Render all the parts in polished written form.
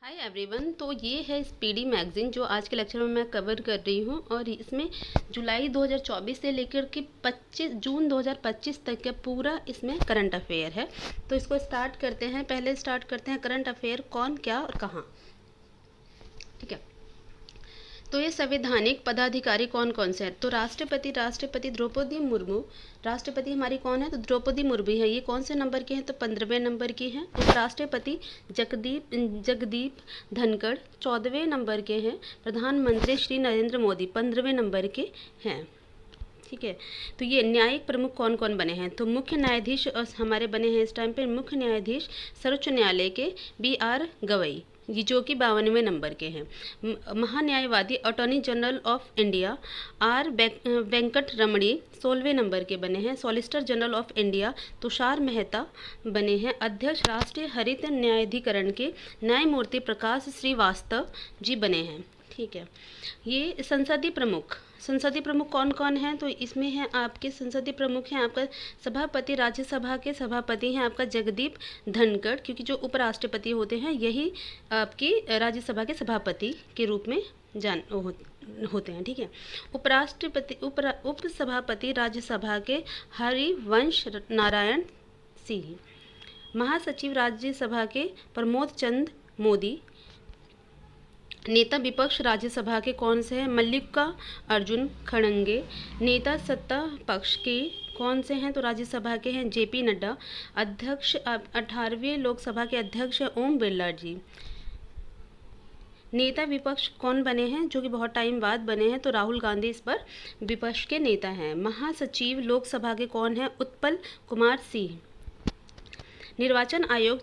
Hi everyone. तो ये है स्पीडी मैगज़ीन जो आज के लेक्चर में मैं कवर कर रही हूँ और इसमें जुलाई 2024 से लेकर के 25 जून 2025 तक का पूरा इसमें करंट अफेयर है। तो इसको स्टार्ट करते हैं। पहले स्टार्ट करते हैं करंट अफेयर कौन, क्या और कहाँ। ठीक है, तो ये संवैधानिक पदाधिकारी कौन कौन से हैं। तो राष्ट्रपति द्रौपदी मुर्मू। राष्ट्रपति हमारी कौन है, तो द्रौपदी मुर्मू है। ये कौन से नंबर के हैं, तो 15वें नंबर की हैं। उपराष्ट्रपति जगदीप धनखड़ 14वें नंबर के हैं। प्रधानमंत्री श्री नरेंद्र मोदी 15वें नंबर के हैं। ठीक है, तो ये न्यायिक प्रमुख कौन कौन बने हैं, तो मुख्य न्यायाधीश हमारे बने हैं इस टाइम पे मुख्य न्यायाधीश सर्वोच्च न्यायालय के BR गवई, ये जो कि 52वें नंबर के हैं। महान्यायवादी attorney general of India R Venkat Ramani 16वें नंबर के बने हैं। Solicitor general of India Tushar Mehta बने हैं। अध्यक्ष राष्ट्रीय हरित न्यायाधिकरण के न्यायमूर्ति प्रकाश श्रीवास्तव जी बने हैं। ठीक है, ये संसदीय प्रमुख कौन कौन हैं, तो इसमें है आपके संसदीय प्रमुख हैं आपका सभापति, राज्यसभा के सभापति हैं आपका जगदीप धनखड़, क्योंकि जो उपराष्ट्रपति होते हैं यही आपकी राज्यसभा के सभापति के रूप में होते हैं। ठीक है, उपसभापति राज्यसभा के हरिवंश नारायण सिंह। महासचिव राज्यसभा के प्रमोद चंद मोदी। नेता विपक्ष राज्यसभा के कौन से हैं, मल्लिका अर्जुन खड़गे। नेता सत्ता पक्ष के कौन से हैं, तो राज्यसभा के हैं JP नड्डा। अध्यक्ष 18वीं लोकसभा के अध्यक्ष ओम बिरला जी। नेता विपक्ष कौन बने हैं, जो कि बहुत टाइम बाद बने हैं, तो राहुल गांधी इस पर विपक्ष के नेता हैं। महासचिव लोकसभा के कौन हैं, उत्पल कुमार सिंह। निर्वाचन आयोग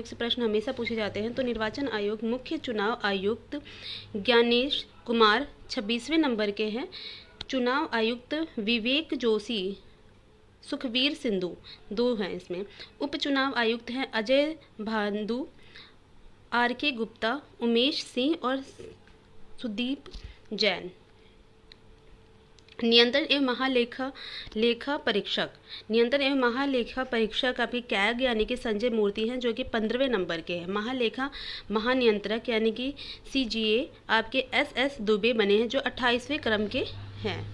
से प्रश्न हमेशा पूछे जाते हैं। तो निर्वाचन आयोग मुख्य चुनाव आयुक्त ज्ञानेश कुमार 26वें नंबर के हैं। चुनाव आयुक्त विवेक जोशी, सुखवीर सिंधु 2 हैं इसमें। उपचुनाव आयुक्त हैं अजय भांदू, RK गुप्ता, उमेश सिंह और सुदीप जैन। नियंत्रण एवं महालेखा परीक्षक आपके कैग यानी कि संजय मूर्ति हैं, जो कि 15वें नंबर के हैं। महानियंत्रक यानी कि CGA आपके SS दुबे बने हैं, जो 28वें क्रम के हैं।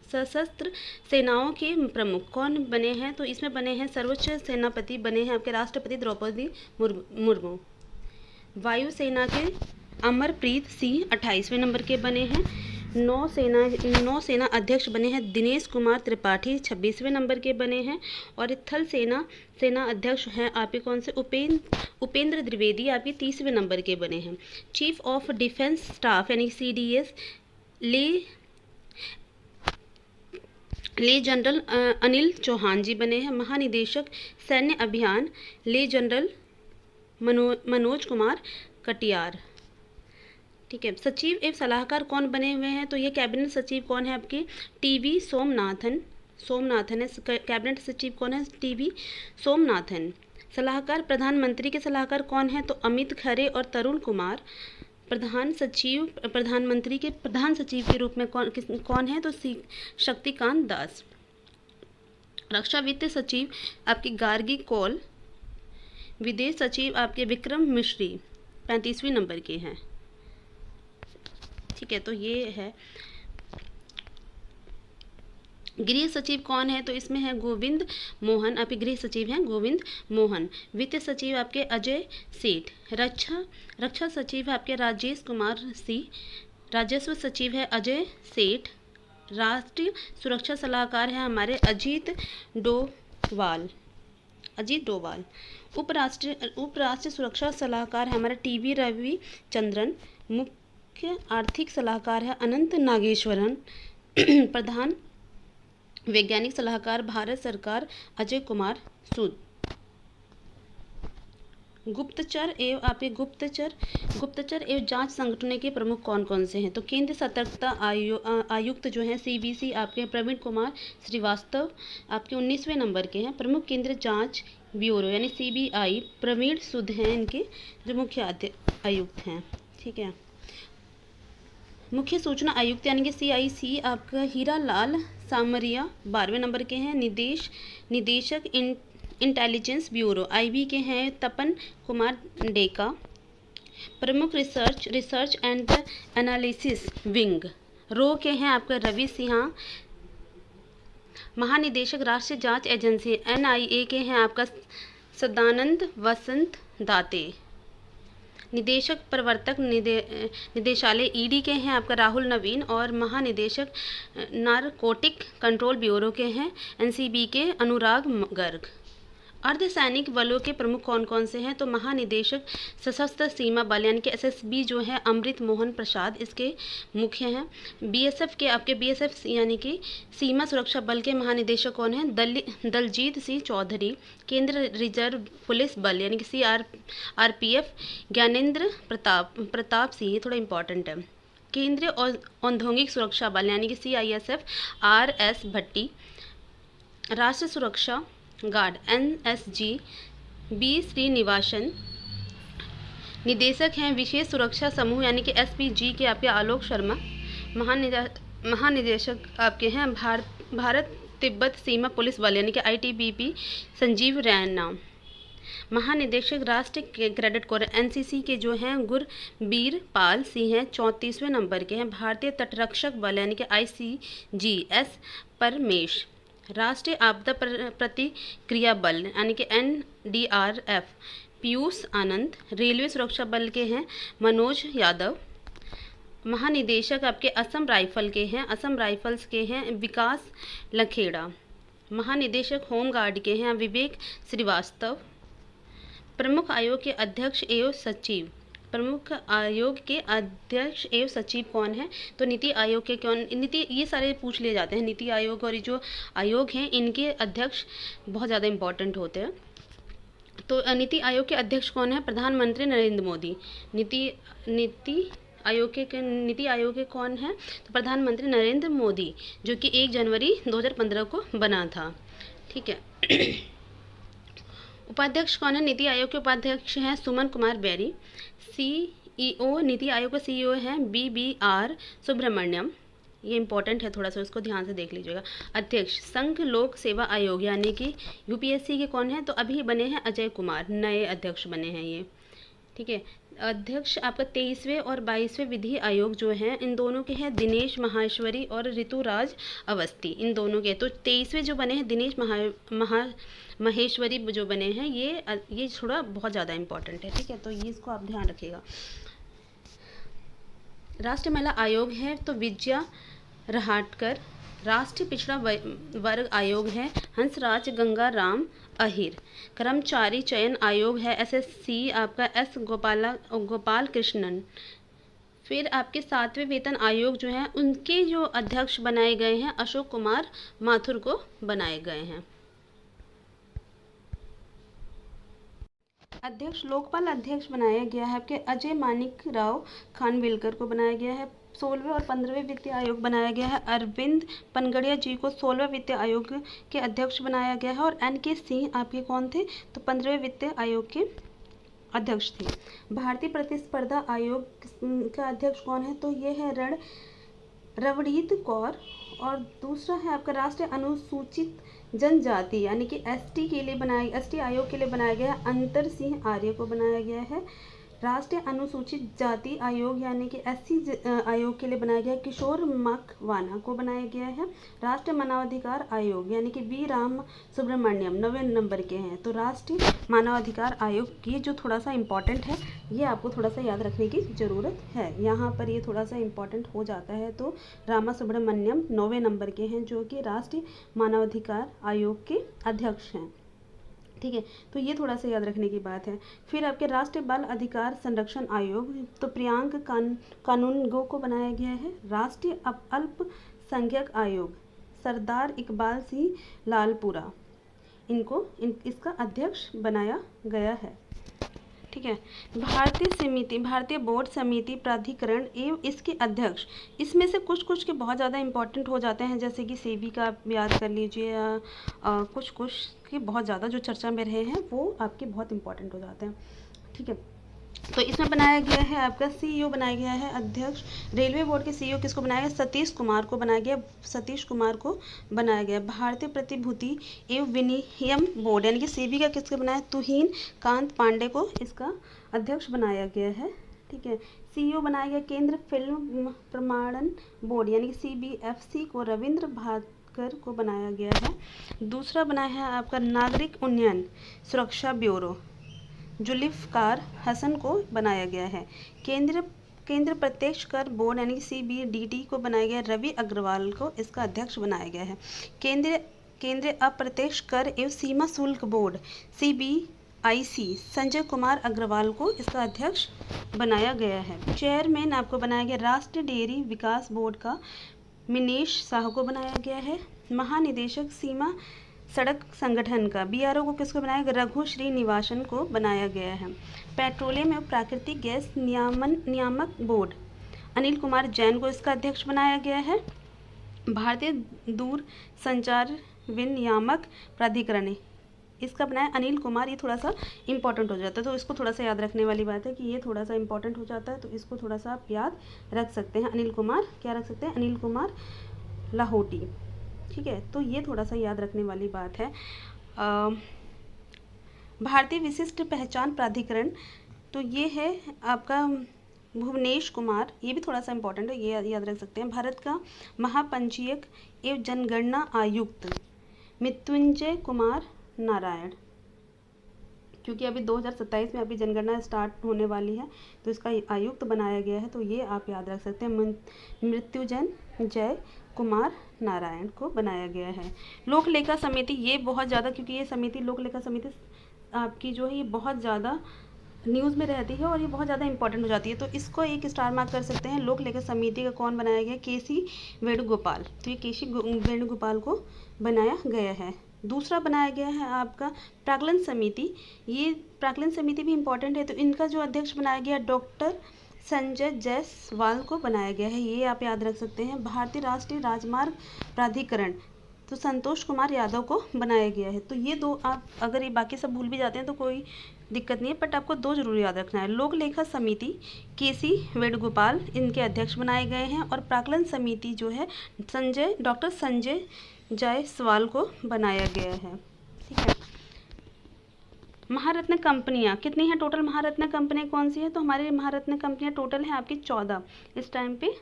सशस्त्र सेनाओं के प्रमुख कौन बने हैं, तो इसमें बने हैं सर्वोच्च सेनापति बने हैं आपके राष्ट्रपति द्रौपदी मुर्मू। वायुसेना के अमरप्रीत सिंह 28वें नंबर के बने हैं। नौसेना अध्यक्ष बने हैं दिनेश कुमार त्रिपाठी 26वें नंबर के बने हैं। और थल सेना अध्यक्ष हैं आपके कौन से, उपेंद्र द्विवेदी आपके 30वें नंबर के बने हैं। चीफ ऑफ डिफेंस स्टाफ यानी CDS ले जनरल अनिल चौहान जी बने हैं। महानिदेशक सैन्य अभियान ले जनरल मनोज कुमार कटियार। ठीक है, सचिव एवं सलाहकार कौन बने हुए हैं, तो ये कैबिनेट सचिव कौन है आपकी TV सोमनाथन है। कैबिनेट सचिव कौन है, TV सोमनाथन। सलाहकार प्रधानमंत्री के सलाहकार कौन है, तो अमित खरे और तरुण कुमार। प्रधानमंत्री के प्रधान सचिव के रूप में कौन है, तो शक्तिकांत दास। रक्षा वित्त सचिव आपके गार्गी कौल। विदेश सचिव आपके विक्रम मिश्री 35वें नंबर के हैं। ठीक है, तो ये है। गृह सचिव कौन है, तो इसमें है गोविंद मोहन, आपके गृह सचिव हैं गोविंद मोहन। वित्त सचिव आपके अजय सेठ। रक्षा सचिव आपके राजेश कुमार सिंह। राजस्व सचिव है अजय सेठ। राष्ट्रीय सुरक्षा सलाहकार है हमारे अजीत डोवाल। उपराष्ट्रीय सुरक्षा सलाहकार है हमारा TV रविचंद्रन। मुख्य आर्थिक सलाहकार है अनंत नागेश्वरन। प्रधान वैज्ञानिक सलाहकार भारत सरकार अजय कुमार सूद। गुप्तचर एवं जांच संगठनों के प्रमुख कौन कौन से हैं, तो केंद्रीय सतर्कता आयुक्त जो हैं CBC आपके प्रवीण कुमार श्रीवास्तव आपके 19वें नंबर के हैं। प्रमुख केंद्रीय जांच ब्यूरो यानी CBI प्रवीण सूद हैं इनके जो मुख्य आयुक्त हैं। ठीक है, मुख्य सूचना आयुक्त यानी कि CIC आपका हीरा लाल सामरिया 12वें नंबर के हैं। निदेशक इंटेलिजेंस ब्यूरो IB के हैं तपन कुमार डेका। प्रमुख रिसर्च एंड एनालिसिस विंग रो के हैं आपका रवि सिन्हा। महानिदेशक राष्ट्रीय जांच एजेंसी NIA के हैं आपका सदानंद वसंत दाते। निदेशक प्रवर्तक निदेशालय ED के हैं आपका राहुल नवीन। और महानिदेशक नारकोटिक कंट्रोल ब्यूरो के हैं NCB के अनुराग गर्ग। अर्धसैनिक बलों के प्रमुख कौन कौन से हैं? तो महानिदेशक सशस्त्र सीमा बल यानी कि SSB जो है अमृत मोहन प्रसाद इसके मुख्य हैं। BSF के आपके BSF यानी कि सीमा सुरक्षा बल के महानिदेशक कौन हैं? दलजीत सिंह चौधरी। केंद्र रिजर्व पुलिस बल यानी कि CRPF ज्ञानेंद्र प्रताप सिंह, ये थोड़ा इंपॉर्टेंट है। केंद्रीय औद्योगिक सुरक्षा बल यानी कि CISF RS भट्टी। राष्ट्रीय सुरक्षा गार्ड NSG B श्रीनिवासन। निदेशक हैं विशेष सुरक्षा समूह यानी कि SPG के आपके आलोक शर्मा। महानिदेशक आपके हैं भारत तिब्बत सीमा पुलिस बल यानी कि ITBP संजीव रैना। महानिदेशक राष्ट्रीय क्रेडिट कोर NCC के जो हैं गुरबीर पाल सिंह हैं, 34वें नंबर के हैं। भारतीय तटरक्षक बल यानी कि ICG S परमेश। राष्ट्रीय आपदा प्रतिक्रिया बल यानी कि NDRF पीयूष आनंद। रेलवे सुरक्षा बल के हैं मनोज यादव। महानिदेशक आपके असम राइफल के हैं राइफल्स के हैं विकास लखेड़ा। महानिदेशक होम गार्ड के हैं विवेक श्रीवास्तव। प्रमुख आयोग के अध्यक्ष एवं सचिव कौन है? तो नीति आयोग के ये सारे पूछ लिए जाते हैं। नीति आयोग और ये जो आयोग हैं इनके अध्यक्ष बहुत ज़्यादा इंपॉर्टेंट होते हैं। तो नीति आयोग के अध्यक्ष कौन है? प्रधानमंत्री नरेंद्र मोदी। नीति आयोग के कौन है? तो प्रधानमंत्री नरेंद्र मोदी, जो कि 1 जनवरी 2015 को बना था। ठीक है। उपाध्यक्ष कौन है? नीति आयोग के उपाध्यक्ष हैं सुमन कुमार बेरी। CEO नीति आयोग का CEO है BBR सुब्रमण्यम। ये इंपॉर्टेंट है, थोड़ा सा उसको ध्यान से देख लीजिएगा। अध्यक्ष संघ लोक सेवा आयोग यानी कि UPSC के कौन है? तो अभी बने हैं अजय कुमार, नए अध्यक्ष बने हैं ये। ठीक है। अध्यक्ष आपका 23वें और 22वें विधि आयोग जो हैं इन दोनों के हैं दिनेश माहेश्वरी और ऋतुराज अवस्थी, इन दोनों के। तो 23वें जो बने हैं दिनेश माहेश्वरी जो बने हैं ये थोड़ा बहुत ज़्यादा इंपॉर्टेंट है। ठीक है, तो ये इसको आप ध्यान रखिएगा। राष्ट्रीय महिला आयोग है तो विजया रहाटकर। राष्ट्रीय पिछड़ा वर्ग आयोग है हंसराज गंगा राम अहिर। कर्मचारी चयन आयोग है SSC आपका S गोपाल कृष्णन। फिर आपके 7वें वेतन आयोग जो है उनके जो अध्यक्ष बनाए गए हैं अशोक कुमार माथुर को बनाए गए हैं। अध्यक्ष लोकपाल अध्यक्ष बनाया गया है आपके अजय मानिक राव खानविलकर को बनाया गया है। 16वें और 15वें वित्तीय आयोग बनाया गया है अरविंद पनगड़िया जी को 16वें वित्तीय आयोग के अध्यक्ष बनाया गया है। और NK सिंह आपके कौन थे? तो 15वें वित्तीय आयोग के अध्यक्ष थे। भारतीय प्रतिस्पर्धा आयोग का अध्यक्ष कौन है? तो ये है रवनीत कौर। और दूसरा है आपका राष्ट्रीय अनुसूचित जनजाति यानी कि ST आयोग के लिए बनाया गया है अंतर सिंह आर्य को बनाया गया है। राष्ट्रीय अनुसूचित जाति आयोग यानी कि SC आयोग के लिए बनाया गया है किशोर मकवाना को बनाया गया है। राष्ट्रीय मानवाधिकार आयोग यानी कि V राम सुब्रमण्यम 9वें नंबर के हैं। तो राष्ट्रीय मानवाधिकार आयोग की जो थोड़ा सा इम्पॉर्टेंट है ये आपको थोड़ा सा याद रखने की ज़रूरत है। यहाँ पर ये थोड़ा सा इम्पॉर्टेंट हो जाता है। तो रामा सुब्रमण्यम 9वें नंबर के हैं जो कि राष्ट्रीय मानवाधिकार आयोग के अध्यक्ष हैं। ठीक है, तो ये थोड़ा सा याद रखने की बात है। फिर आपके राष्ट्रीय बाल अधिकार संरक्षण आयोग तो प्रियांक कानूनगो को बनाया गया है। राष्ट्रीय अल्पसंख्यक आयोग सरदार इकबाल सिंह लालपुरा इसका अध्यक्ष बनाया गया है। ठीक है। भारतीय बोर्ड समिति प्राधिकरण एवं इसके अध्यक्ष, इसमें से कुछ के बहुत ज़्यादा इंपॉर्टेंट हो जाते हैं, जैसे कि सेबी का आप याद कर लीजिए या कुछ के बहुत ज़्यादा जो चर्चा में रहे हैं वो आपके बहुत इंपॉर्टेंट हो जाते हैं। ठीक है। तो इसमें बनाया गया है आपका सीईओ बनाया गया है अध्यक्ष। रेलवे बोर्ड के सीईओ किसको बनाया गया? सतीश कुमार को बनाया गया, सतीश कुमार को बनाया गया। भारतीय प्रतिभूति एवं विनिमय बोर्ड यानी कि सेबी का किसको बनाया? तुहिन कांत पांडे को इसका अध्यक्ष बनाया गया है। ठीक है। सीईओ बनाया गया केंद्र फिल्म प्रमाणन बोर्ड यानी कि सीबीएफसी को रविंद्र भास्कर को बनाया गया है। दूसरा बनाया है आपका नागरिक उन्नयन सुरक्षा ब्यूरो, जुल्फिकार हसन को बनाया गया है। केंद्र प्रत्यक्ष कर बोर्ड यानी कि सीबीडीटी को बनाया गया, रवि अग्रवाल को इसका अध्यक्ष बनाया गया है। केंद्रीय अप्रत्यक्ष कर एवं सीमा शुल्क बोर्ड सीबीआईसी संजय कुमार अग्रवाल को इसका अध्यक्ष बनाया गया है। चेयरमैन आपको बनाया गया राष्ट्रीय डेयरी विकास बोर्ड का मिनेश साहू को बनाया गया है। महानिदेशक सीमा सड़क संगठन का बीआरओ को किसको बनाया गया? रघु श्रीनिवासन को बनाया गया है। पेट्रोलियम एवं प्राकृतिक गैस नियामक बोर्ड अनिल कुमार जैन को इसका अध्यक्ष बनाया गया है। भारतीय दूर संचार विनियामक प्राधिकरण इसका बनाया अनिल कुमार। ये थोड़ा सा इंपॉर्टेंट हो जाता है, तो इसको थोड़ा सा याद रखने वाली बात है कि ये थोड़ा सा इंपॉर्टेंट हो जाता है, तो इसको थोड़ा सा आप याद रख सकते हैं। अनिल कुमार क्या रख सकते हैं? अनिल कुमार लाहौटी। ठीक है, तो ये थोड़ा सा याद रखने वाली बात है। भारतीय विशिष्ट पहचान प्राधिकरण, तो ये है आपका भुवनेश कुमार, ये भी थोड़ा सा इंपॉर्टेंट है, ये याद रख सकते हैं। भारत का महापंजीयक एवं जनगणना आयुक्त मृत्युंजय कुमार नारायण, क्योंकि अभी 2027 में अभी जनगणना स्टार्ट होने वाली है, तो इसका आयुक्त बनाया गया है, तो ये आप याद रख सकते हैं। मृत्युंजय कुमार नारायण को बनाया गया है। लोक लेखा समिति, ये बहुत ज़्यादा, क्योंकि ये समिति लोक लेखा समिति आपकी जो है ये बहुत ज़्यादा न्यूज़ में रहती है और ये बहुत ज़्यादा इंपॉर्टेंट हो जाती है, तो इसको एक स्टार मार्क कर सकते हैं। लोक लेखा समिति का कौन बनाया गया? केसी वेणुगोपाल, तो ये केसी वेणुगोपाल को बनाया गया है। दूसरा बनाया गया है आपका प्राक्कलन समिति, ये प्राक्कलन समिति भी इम्पॉर्टेंट है, तो इनका जो अध्यक्ष बनाया गया डॉक्टर संजय जायसवाल को बनाया गया है, ये आप याद रख सकते हैं। भारतीय राष्ट्रीय राजमार्ग प्राधिकरण, तो संतोष कुमार यादव को बनाया गया है। तो ये दो आप अगर ये बाकी सब भूल भी जाते हैं तो कोई दिक्कत नहीं है, बट आपको दो जरूर याद रखना है। लोक लेखा समिति केसी वेणुगोपाल इनके अध्यक्ष बनाए गए हैं, और प्राक्कलन समिति जो है डॉक्टर संजय जायसवाल को बनाया गया है। ठीक है। महारत्न कंपनियां कितनी हैं टोटल? महारत्न कंपनियां कौन सी है? तो हमारी महारत्न कंपनियां टोटल है आपकी 14। इस टाइम पे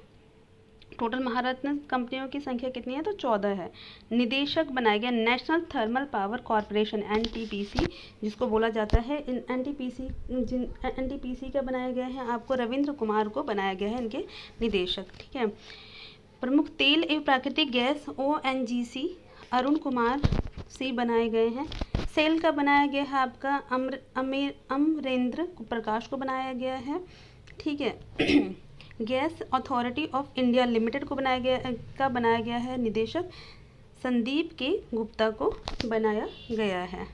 टोटल महारत्न कंपनियों की संख्या कितनी है? तो 14 है। निदेशक बनाया गया national thermal power corporation NTPC, जिसको बोला जाता है एनटीपीसी का बनाया गया है आपको रविंद्र कुमार को बनाया गया है इनके निदेशक। ठीक है। प्रमुख तेल एवं प्राकृतिक गैस ओएनजीसी अरुण कुमार सी बनाए गए हैं। सेल का बनाया गया है आपका अमरेंद्र प्रकाश को बनाया गया है। ठीक है। Gas authority of India limited को बनाया गया है निदेशक संदीप के गुप्ता को बनाया गया है।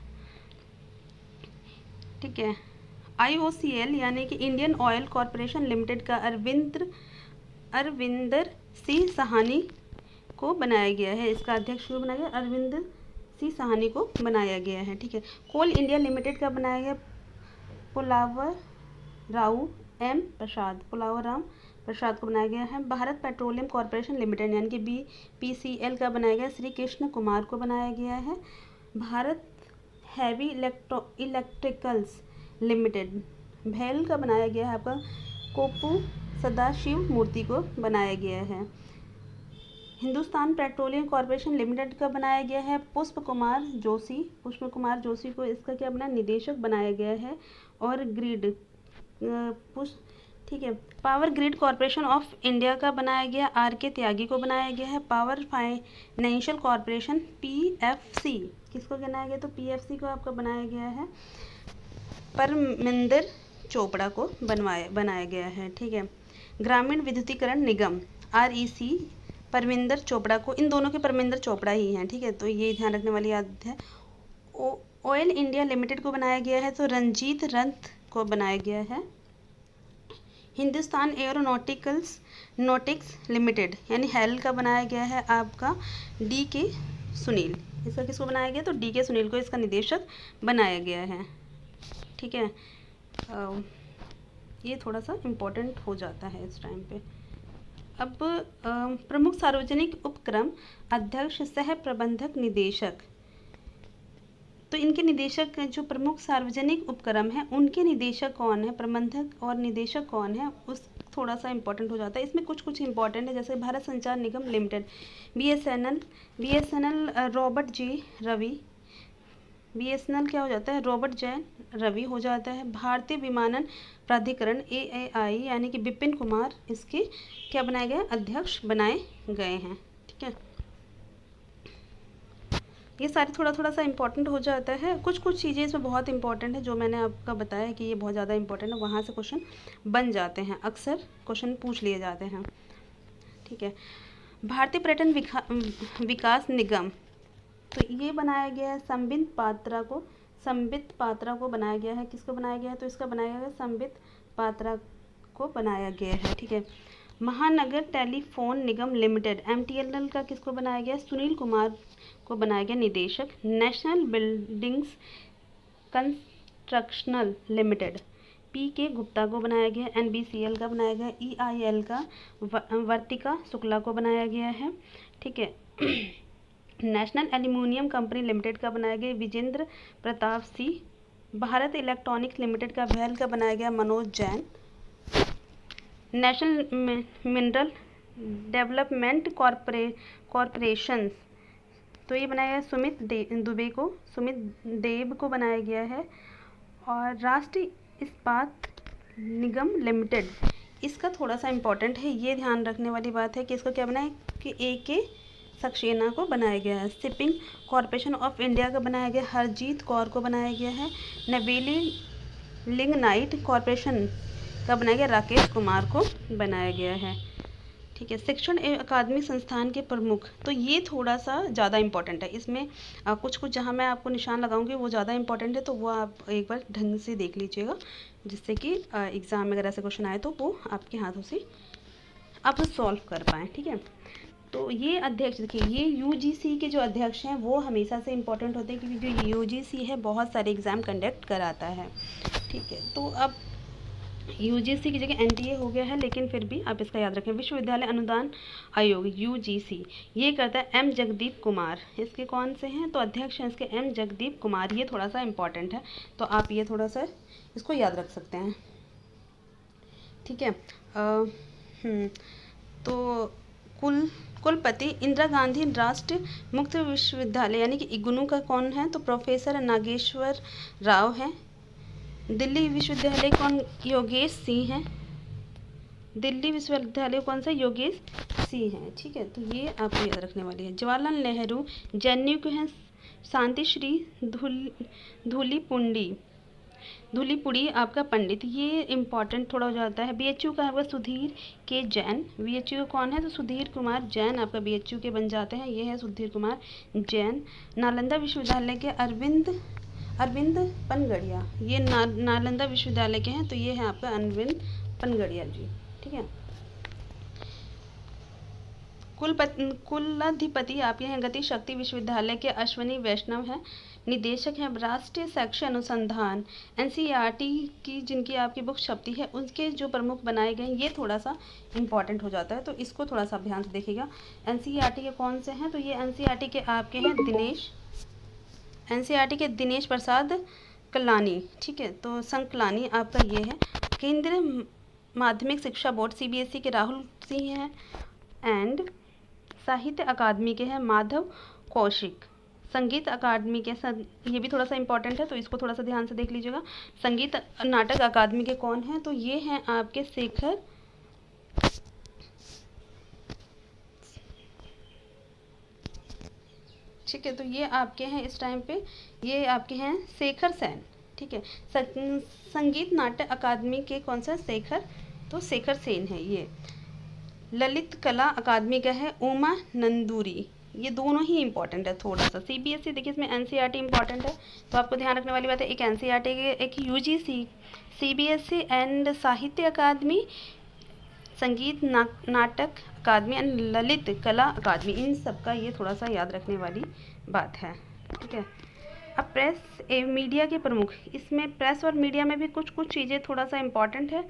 ठीक है। IOCL यानी कि इंडियन ऑयल कॉरपोरेशन लिमिटेड का अरविंदर सिंह साहनी को बनाया गया है, इसका अध्यक्ष को बनाया गया अरविंदर सिंह साहनी को बनाया गया है। ठीक है। कोल इंडिया लिमिटेड का बनाया गया पुलावर राम प्रसाद को बनाया गया है। भारत पेट्रोलियम कॉरपोरेशन लिमिटेड यानी कि BPCL का बनाया गया श्री कृष्ण कुमार को बनाया गया है। भारत हैवी इलेक्ट्रिकल्स लिमिटेड भेल का बनाया गया है आपका कोपू सदाशिव मूर्ति को बनाया गया है। हिंदुस्तान पेट्रोलियम कॉरपोरेशन लिमिटेड का बनाया गया है पुष्प कुमार जोशी को इसका क्या बना निदेशक बनाया गया है। और ग्रिड ठीक है। Power grid corporation of India का बनाया गया RK त्यागी को बनाया गया है। पावर फाइनेंशियल कॉरपोरेशन PFC किसको बनाया गया? तो PFC को आपका बनाया गया है परमिंदर चोपड़ा को बनाया गया है। ठीक है। ग्रामीण विद्युतीकरण निगम REC परमिंदर चोपड़ा को, इन दोनों के परमिंदर चोपड़ा ही हैं। ठीक है, तो ये ध्यान रखने वाली बात है। ऑयल इंडिया लिमिटेड को बनाया गया है तो रंजीत रंत को बनाया गया है। हिंदुस्तान एरोनॉटिक्स लिमिटेड यानी हेल का बनाया गया है आपका DK सुनील, इसका किसको बनाया गया? तो DK सुनील को इसका निदेशक बनाया गया है। ठीक है। ये थोड़ा सा इम्पोर्टेंट हो जाता है इस टाइम पे। अब प्रमुख सार्वजनिक उपक्रम अध्यक्ष, सह प्रबंधक, निदेशक। तो इनके निदेशक, जो प्रमुख सार्वजनिक उपक्रम है उनके निदेशक कौन है, प्रबंधक और निदेशक कौन है, उस थोड़ा सा इंपॉर्टेंट हो जाता है। इसमें कुछ कुछ इंपॉर्टेंट है, जैसे Bharat Sanchar Nigam limited, BSNL Robert J Ravi, BSNL क्या हो जाता है, रॉबर्ट जैन रवि हो जाता है। भारतीय विमानन प्राधिकरण एएआई यानी कि विपिन कुमार इसके क्या बनाए गए, अध्यक्ष बनाए गए हैं। ठीक है, ये सारे थोड़ा थोड़ा सा इंपॉर्टेंट हो जाता है। कुछ कुछ चीज़ें इसमें बहुत इंपॉर्टेंट है जो मैंने आपका बताया कि ये बहुत ज़्यादा इंपॉर्टेंट है, वहाँ से क्वेश्चन बन जाते हैं, अक्सर क्वेश्चन पूछ लिए जाते हैं। ठीक है, भारतीय पर्यटन विकास निगम, तो ये बनाया गया है संबित पात्रा को बनाया गया है। किसको बनाया गया है, तो इसका बनाया गया है संबित पात्रा को बनाया गया है। ठीक है, महानगर टेलीफोन निगम लिमिटेड एमटीएनएल का किसको बनाया गया है, सुनील कुमार को बनाया गया निदेशक। नेशनल बिल्डिंग्स कंस्ट्रक्शनल लिमिटेड पीके गुप्ता को बनाया गया। एनबीसीएल का बनाया गया, ईआईएल का वर्तिका शुक्ला को बनाया गया है। ठीक है, नेशनल एल्यूमिनियम कंपनी लिमिटेड का बनाया गया विजेंद्र प्रताप सिंह। भारत इलेक्ट्रॉनिक्स लिमिटेड का भैल का बनाया गया Manoj Jain. National mineral development corporation, तो ये बनाया गया सुमित देव को बनाया गया है। और राष्ट्रीय इस्पात निगम लिमिटेड, इसका थोड़ा सा इम्पोर्टेंट है, ये ध्यान रखने वाली बात है कि इसको क्या बनाया कि ए.के. सक्सेना को बनाया गया है। शिपिंग कॉरपोरेशन ऑफ इंडिया का बनाया गया हरजीत कौर को बनाया गया है। नवेली लिग्नाइट कॉरपोरेशन का बनाया गया राकेश कुमार को बनाया गया है। ठीक है, शिक्षण एवं अकादमिक संस्थान के प्रमुख, तो ये थोड़ा सा ज़्यादा इंपॉर्टेंट है। इसमें कुछ कुछ जहाँ मैं आपको निशान लगाऊंगी वो ज़्यादा इंपॉर्टेंट है, तो वो आप एक बार ढंग से देख लीजिएगा, जिससे कि एग्ज़ाम में अगर ऐसे क्वेश्चन आए तो वो आपके हाथों से आप सॉल्व कर पाएँ। ठीक है, तो ये अध्यक्ष देखिए, ये यूजीसी के जो अध्यक्ष हैं वो हमेशा से इम्पोर्टेंट होते हैं, क्योंकि जो यूजीसी है बहुत सारे एग्ज़ाम कंडक्ट कराता है। ठीक है, तो अब यूजीसी की जगह एनटीए हो गया है, लेकिन फिर भी आप इसका याद रखें। विश्वविद्यालय अनुदान आयोग यूजीसी ये करता है एम जगदीप कुमार। इसके कौन से हैं, तो अध्यक्ष हैं इसके एम जगदीप कुमार। ये थोड़ा सा इम्पॉर्टेंट है, तो आप ये थोड़ा सा इसको याद रख सकते हैं। ठीक है, तो कुलपति इंदिरा गांधी राष्ट्रीय मुक्त विश्वविद्यालय यानी कि इग्नू का कौन है, तो प्रोफेसर नागेश्वर राव है। दिल्ली विश्वविद्यालय कौन, योगेश सिंह है। दिल्ली विश्वविद्यालय कौन सा, योगेश सिंह है। ठीक है, तो ये आपको याद रखने वाली है। जवाहरलाल नेहरू जन्यू के हैं शांति श्री धूलीपुड़ी आपका पंडित, ये इम्पॉर्टेंट थोड़ा हो जाता है। बीएचयू का आपका सुधीर के जैन, बीएचयू कौन है, तो सुधीर कुमार जैन आपका बीएचयू के बन जाते हैं, ये है सुधीर कुमार जैन। नालंदा विश्वविद्यालय के अरविंद पनगड़िया, ये नालंदा विश्वविद्यालय के हैं, तो ये है आपका अरविंद पनगड़िया जी। ठीक है, कुलाधिपति आपके हैं गति शक्ति विश्वविद्यालय के अश्वनी वैष्णव हैं। निदेशक हैं राष्ट्रीय शैक्षिक अनुसंधान एनसीईआरटी की जिनकी आपकी बुक छपती है, उनके जो प्रमुख बनाए गए, ये थोड़ा सा इंपॉर्टेंट हो जाता है, तो इसको थोड़ा सा ध्यान से देखिएगा। एनसीईआरटी के कौन से हैं, तो ये एनसीईआरटी के आपके हैं एनसीईआरटी के दिनेश प्रसाद कलानी। ठीक है, तो संकलानी आपका ये है। केंद्रीय माध्यमिक शिक्षा बोर्ड सीबीएसई के राहुल सिंह हैं। एंड साहित्य अकादमी के हैं माधव कौशिक। संगीत अकादमी के ये भी थोड़ा सा इंपॉर्टेंट है, तो इसको थोड़ा सा ध्यान से देख लीजिएगा। संगीत नाटक अकादमी के कौन हैं, तो ये हैं आपके शेखर ठीक है, तो ये आपके हैं इस टाइम पे, ये आपके हैं शेखर सेन। ठीक है, संगीत नाट्य अकादमी के कौन सा, शेखर, तो शेखर सेन है ये। ललित कला अकादमी का है उमा नंदूरी। ये दोनों ही इंपॉर्टेंट है थोड़ा सा। सीबीएसई देखिए इसमें एनसीईआरटी इंपॉर्टेंट है, तो आपको ध्यान रखने वाली बात है, एक एनसीईआरटी के एक यूजीसी, सीबीएसई एंड साहित्य अकादमी, संगीत नाटक अकादमी एंड ललित कला अकादमी, इन सब का ये थोड़ा सा याद रखने वाली बात है। ठीक है, अब प्रेस एवं मीडिया के प्रमुख, इसमें प्रेस और मीडिया में भी कुछ कुछ चीज़ें थोड़ा सा इंपॉर्टेंट है,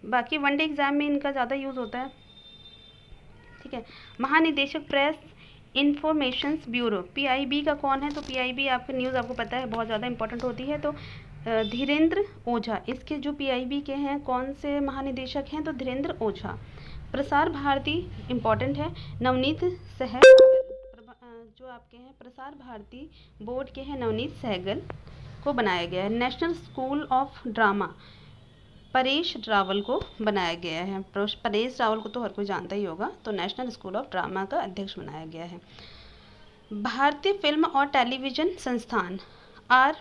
बाकी वनडे एग्ज़ाम में इनका ज़्यादा यूज़ होता है। ठीक है। महानिदेशक प्रेस इंफॉर्मेशंस ब्यूरो, पीआईबी का कौन है? तो पीआईबी आपका न्यूज़ आपको पता है बहुत ज़्यादा इंपॉर्टेंट होती है। तो धीरेन्द्र ओझा इसके जो पीआईबी के हैं, कौन से महानिदेशक हैं? तो धीरेन्द्र ओझा। प्रसार भारती इम्पॉर्टेंट है, नवनीत सहगल। जो आपके हैं प्रसार भारती बोर्ड के हैं नवनीत सहगल को बनाया गया है। National school of drama Paresh Rawal को बनाया गया है। परेश रावल को तो हर कोई जानता ही होगा, तो नेशनल स्कूल ऑफ ड्रामा का अध्यक्ष बनाया गया है। भारतीय फिल्म और टेलीविज़न संस्थान आर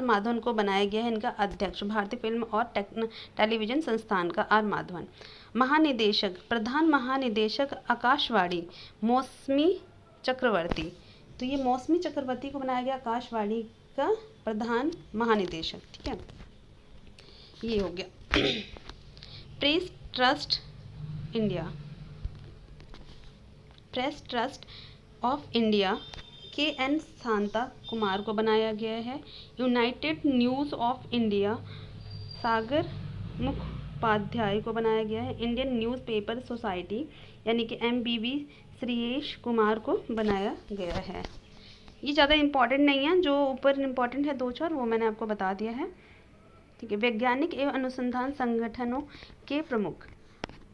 माधवन को बनाया गया है इनका अध्यक्ष, भारतीय फिल्म और टेलीविज़न संस्थान का आर माधवन। महानिदेशक, प्रधान महानिदेशक आकाशवाणी मौसमी चक्रवर्ती, तो ये मौसमी चक्रवर्ती को बनाया गया आकाशवाणी का प्रधान महानिदेशक। ठीक है, ये हो गया। Press trust of India K. N.. Shanta Kumar को बनाया गया है। यूनाइटेड न्यूज़ ऑफ इंडिया सागर मुखोपाध्याय को बनाया गया है। इंडियन न्यूज़पेपर सोसाइटी यानी कि एमबीबी श्रीयेश कुमार को बनाया गया है। ये ज़्यादा इम्पॉर्टेंट नहीं है, जो ऊपर इम्पॉर्टेंट है 2-4 वो मैंने आपको बता दिया है। ठीक है। वैज्ञानिक एवं अनुसंधान संगठनों के प्रमुख,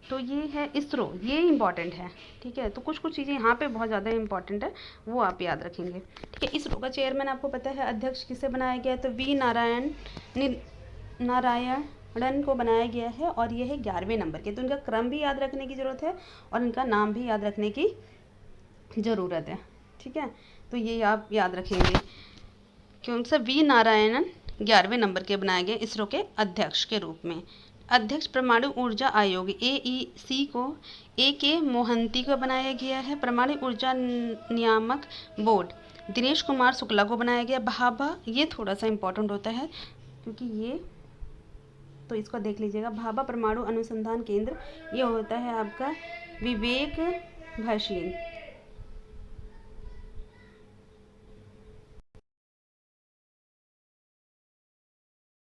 तो ये है इसरो, ये इम्पॉर्टेंट है। ठीक है, तो कुछ चीज़ें यहाँ पे बहुत ज़्यादा इम्पॉर्टेंट है, वो आप याद रखेंगे। ठीक है। इसरो का चेयरमैन आपको पता है, अध्यक्ष किसे बनाया गया है? तो वी नारायणन को बनाया गया है, और ये है 11वें नंबर के। तो इनका क्रम भी याद रखने की ज़रूरत है और इनका नाम भी याद रखने की ज़रूरत है। ठीक है, तो ये आप याद रखेंगे क्योंकि वी नारायणन 11वें नंबर के बनाए गए इसरो के अध्यक्ष के रूप में। अध्यक्ष परमाणु ऊर्जा आयोग AEC को A.K. मोहंती को बनाया गया है। परमाणु ऊर्जा नियामक बोर्ड दिनेश कुमार शुक्ला को बनाया गया। भाभा, ये थोड़ा सा इम्पोर्टेंट होता है क्योंकि ये, तो इसको देख लीजिएगा। भाभा परमाणु अनुसंधान केंद्र, ये होता है आपका विवेक भसीन।